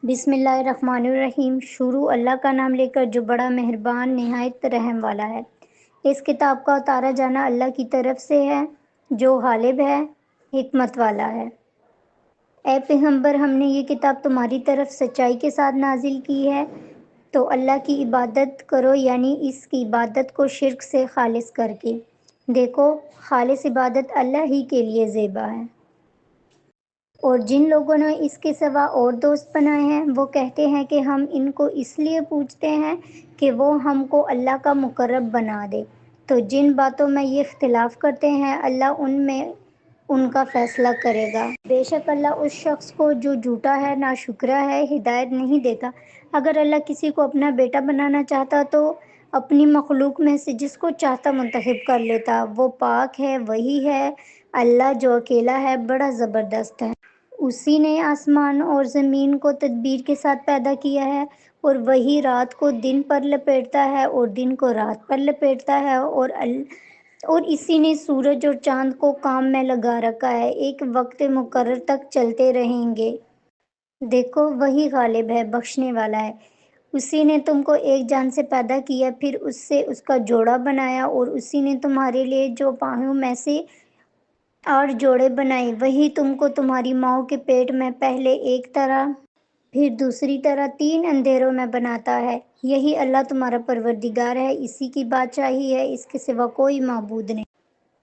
बिस्मिल्लाहिर्रहमानिर्रहीम। शुरू अल्लाह का नाम लेकर जो बड़ा मेहरबान नहायत रहम वाला है। इस किताब का उतारा जाना अल्लाह की तरफ से है जो गालिब है, हिकमत वाला है। ए पैगंबर, हमने ये किताब तुम्हारी तरफ सच्चाई के साथ नाजिल की है, तो अल्लाह की इबादत करो, यानी इसकी इबादत को शिर्क से खालिस करके। देखो, खालिस इबादत अल्लाह ही के लिए ज़ेबा है। और जिन लोगों ने इसके सिवा और दोस्त बनाए हैं, वो कहते हैं कि हम इनको इसलिए पूछते हैं कि वो हमको अल्लाह का मुकर्रब बना दे। तो जिन बातों में ये इख्तिलाफ़ करते हैं, अल्लाह उनमें उनका फ़ैसला करेगा। बेशक अल्लाह उस शख्स को जो झूठा है, नाशुक्रा है, हिदायत नहीं देता। अगर अल्लाह किसी को अपना बेटा बनाना चाहता तो अपनी मखलूक में से जिसको चाहता मुंतखब कर लेता। वो पाक है, वही है अल्लाह जो अकेला है, बड़ा ज़बरदस्त है। उसी ने आसमान और ज़मीन को तदबीर के साथ पैदा किया है, और वही रात को दिन पर लपेटता है और दिन को रात पर लपेटता है, और इसी ने सूरज और चाँद को काम में लगा रखा है, एक वक्त मुकर्रर तक चलते रहेंगे। देखो, वही गालिब है, बख्शने वाला है। उसी ने तुमको एक जान से पैदा किया, फिर उससे उसका जोड़ा बनाया, और उसी ने तुम्हारे लिए जो पाँवों में से 8 जोड़े बनाए। वही तुमको तुम्हारी माँ के पेट में पहले एक तरह, फिर दूसरी तरह 3 अंधेरों में बनाता है। यही अल्लाह तुम्हारा परवरदिगार है, इसी की बादशाही है, इसके सिवा कोई माबूद नहीं।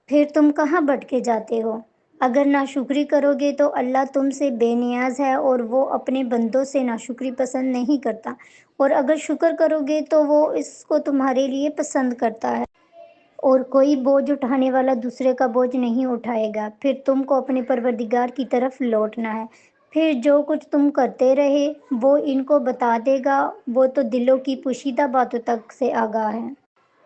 फिर तुम कहाँ भटके जाते हो? अगर नाशुक्री करोगे तो अल्लाह तुमसे बेनियाज है, और वो अपने बंदों से नाशुक्री पसंद नहीं करता। और अगर शुक्र करोगे तो वो इसको तुम्हारे लिए पसंद करता है। और कोई बोझ उठाने वाला दूसरे का बोझ नहीं उठाएगा। फिर तुमको अपने परवरदिगार की तरफ लौटना है। फिर जो कुछ तुम करते रहे वो इनको बता देगा। वो तो दिलों की पोशीदा बातों तक से आगाह है।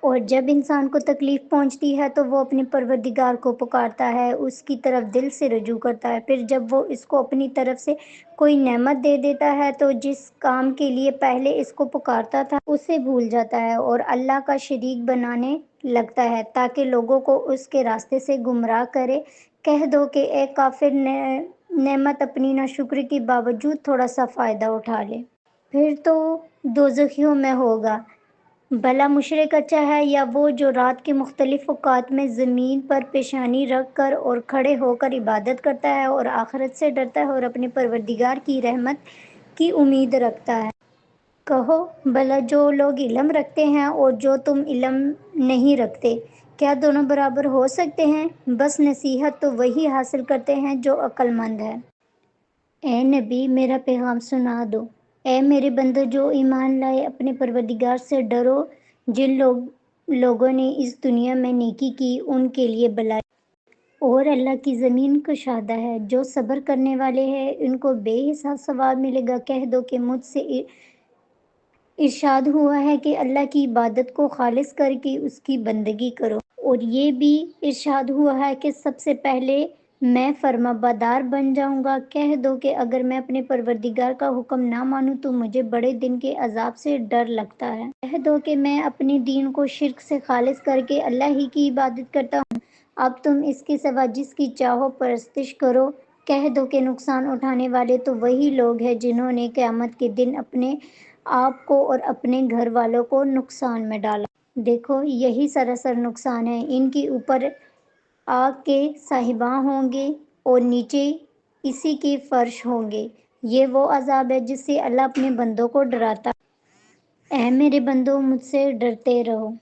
और जब इंसान को तकलीफ़ पहुंचती है तो वो अपने परवरदिगार को पुकारता है, उसकी तरफ दिल से रुजू करता है। फिर जब वो इसको अपनी तरफ से कोई नेमत दे देता है तो जिस काम के लिए पहले इसको पुकारता था उसे भूल जाता है और अल्लाह का शरीक बनाने लगता है, ताकि लोगों को उसके रास्ते से गुमराह करे। कह दो कि ए काफिर, नेमत अपनी नाशुक्री के बावजूद थोड़ा सा फ़ायदा उठा ले, फिर तो दोज़खियों में होगा। भला मुशरिक अच्छा है या वो जो रात के मुख्तलिफ औक़ात में ज़मीन पर पेशानी रख कर और खड़े होकर इबादत करता है और आखिरत से डरता है और अपने परवरदिगार की रहमत की उम्मीद रखता है। कहो, भला जो लोग इल्म रखते हैं और जो तुम इल्म नहीं रखते, क्या दोनों बराबर हो सकते हैं? बस नसीहत तो वही हासिल करते हैं जो अक्लमंद है। ए नबी, मेरा पैगाम सुना दो। ए मेरे बंदो जो ईमान लाए, अपने परवरदिगार से डरो। जिन लोगों ने इस दुनिया में नेकी की उनके लिए भलाई और अल्लाह की ज़मीन कुशादा है। जो सब्र करने वाले हैं उनको बेहिसाब सवाब मिलेगा। कह दो कि मुझसे इरशाद हुआ है कि अल्लाह की इबादत को खालिस करके उसकी बंदगी करो, और ये भी इरशाद हुआ है कि सबसे पहले मैं फर्माबरदार बन जाऊंगा। कह दो कि अगर मैं अपने परवरदिगार का हुक्म ना मानूं तो मुझे बड़े दिन के अजाब से डर लगता है। कह दो कि मैं अपने दीन को शिर्क से खालिस करके अल्लाह ही की इबादत करता हूँ। अब तुम इसके सिवा जिसकी चाहो परस्तिश करो। कह दो कि नुकसान उठाने वाले तो वही लोग हैं जिन्होंने क़यामत के दिन अपने आप को और अपने घर वालों को नुकसान में डाला। देखो, यही सरासर नुकसान है। इनके ऊपर आग के साहिबान होंगे और नीचे इसी के फर्श होंगे। ये वो अजाब है जिससे अल्लाह अपने बंदों को डराता है। ऐ मेरे बंदो, मुझसे डरते रहो।